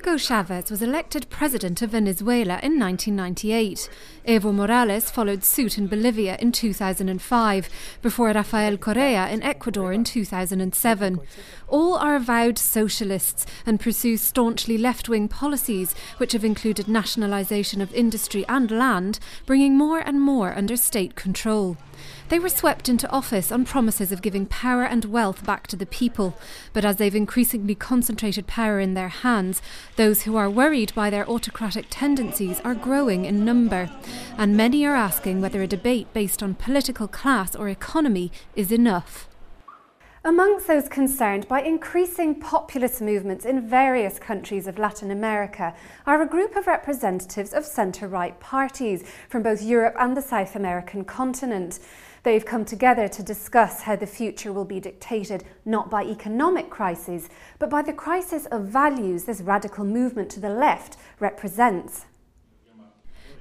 Hugo Chavez was elected president of Venezuela in 1998. Evo Morales followed suit in Bolivia in 2005, before Rafael Correa in Ecuador in 2007. All are avowed socialists and pursue staunchly left-wing policies, which have included nationalisation of industry and land, bringing more and more under state control. They were swept into office on promises of giving power and wealth back to the people, but as they've increasingly concentrated power in their hands, those who are worried by their autocratic tendencies are growing in number, and many are asking whether a debate based on political class or economy is enough. Amongst those concerned by increasing populist movements in various countries of Latin America are a group of representatives of centre-right parties from both Europe and the South American continent. They've come together to discuss how the future will be dictated not by economic crises, but by the crisis of values this radical movement to the left represents.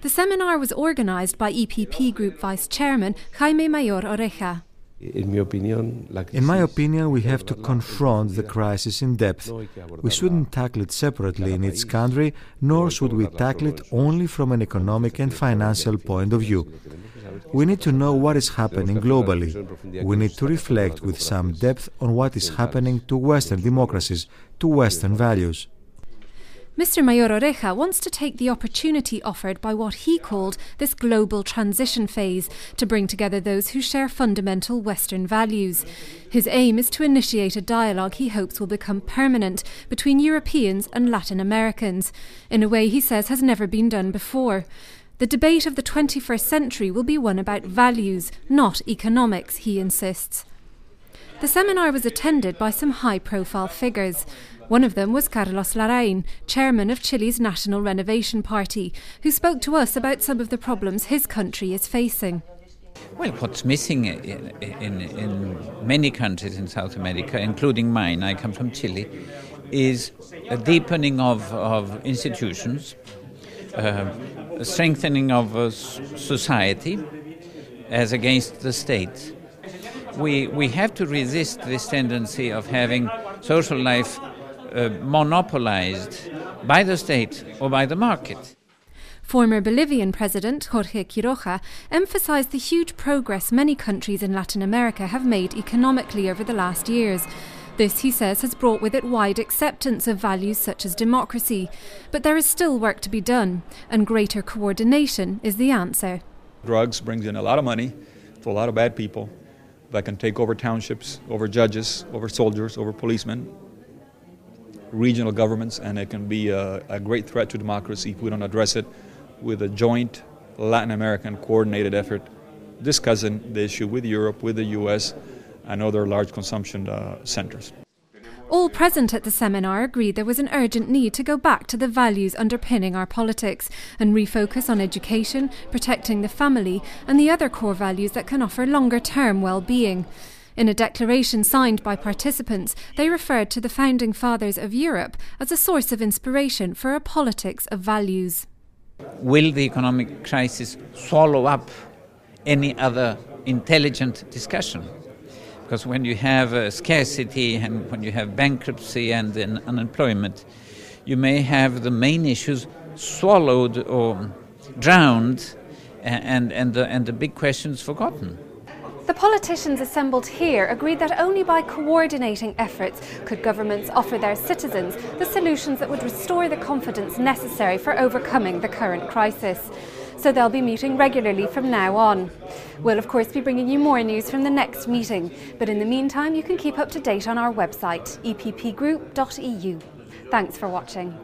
The seminar was organised by EPP Group Vice Chairman Jaime Mayor Oreja. In my opinion, we have to confront the crisis in depth. We shouldn't tackle it separately in each country, nor should we tackle it only from an economic and financial point of view. We need to know what is happening globally. We need to reflect with some depth on what is happening to Western democracies, to Western values. Mr. Mayor Oreja wants to take the opportunity offered by what he called this global transition phase to bring together those who share fundamental Western values. His aim is to initiate a dialogue he hopes will become permanent between Europeans and Latin Americans, in a way he says has never been done before. The debate of the 21st century will be one about values, not economics, he insists. The seminar was attended by some high-profile figures. One of them was Carlos Larraín, chairman of Chile's National Renovation Party, who spoke to us about some of the problems his country is facing. Well, what's missing in many countries in South America, including mine, I come from Chile, is a deepening of institutions, a strengthening of society as against the state. We have to resist this tendency of having social life monopolized by the state or by the market. Former Bolivian President Jorge Quiroga emphasised the huge progress many countries in Latin America have made economically over the last years. This, he says, has brought with it wide acceptance of values such as democracy. But there is still work to be done, and greater coordination is the answer. Drugs brings in a lot of money to a lot of bad people that can take over townships, over judges, over soldiers, over policemen, regional governments, and it can be a great threat to democracy if we don't address it with a joint Latin American coordinated effort, discussing the issue with Europe, with the US, and other large consumption centers. All present at the seminar agreed there was an urgent need to go back to the values underpinning our politics and refocus on education, protecting the family, and the other core values that can offer longer-term well-being. In a declaration signed by participants, they referred to the founding fathers of Europe as a source of inspiration for a politics of values. Will the economic crisis swallow up any other intelligent discussion? Because when you have scarcity and when you have bankruptcy and unemployment, you may have the main issues swallowed or drowned and the big questions forgotten. The politicians assembled here agreed that only by coordinating efforts could governments offer their citizens the solutions that would restore the confidence necessary for overcoming the current crisis. So they'll be meeting regularly from now on. We'll of course be bringing you more news from the next meeting, but in the meantime you can keep up to date on our website, eppgroup.eu. Thanks for watching.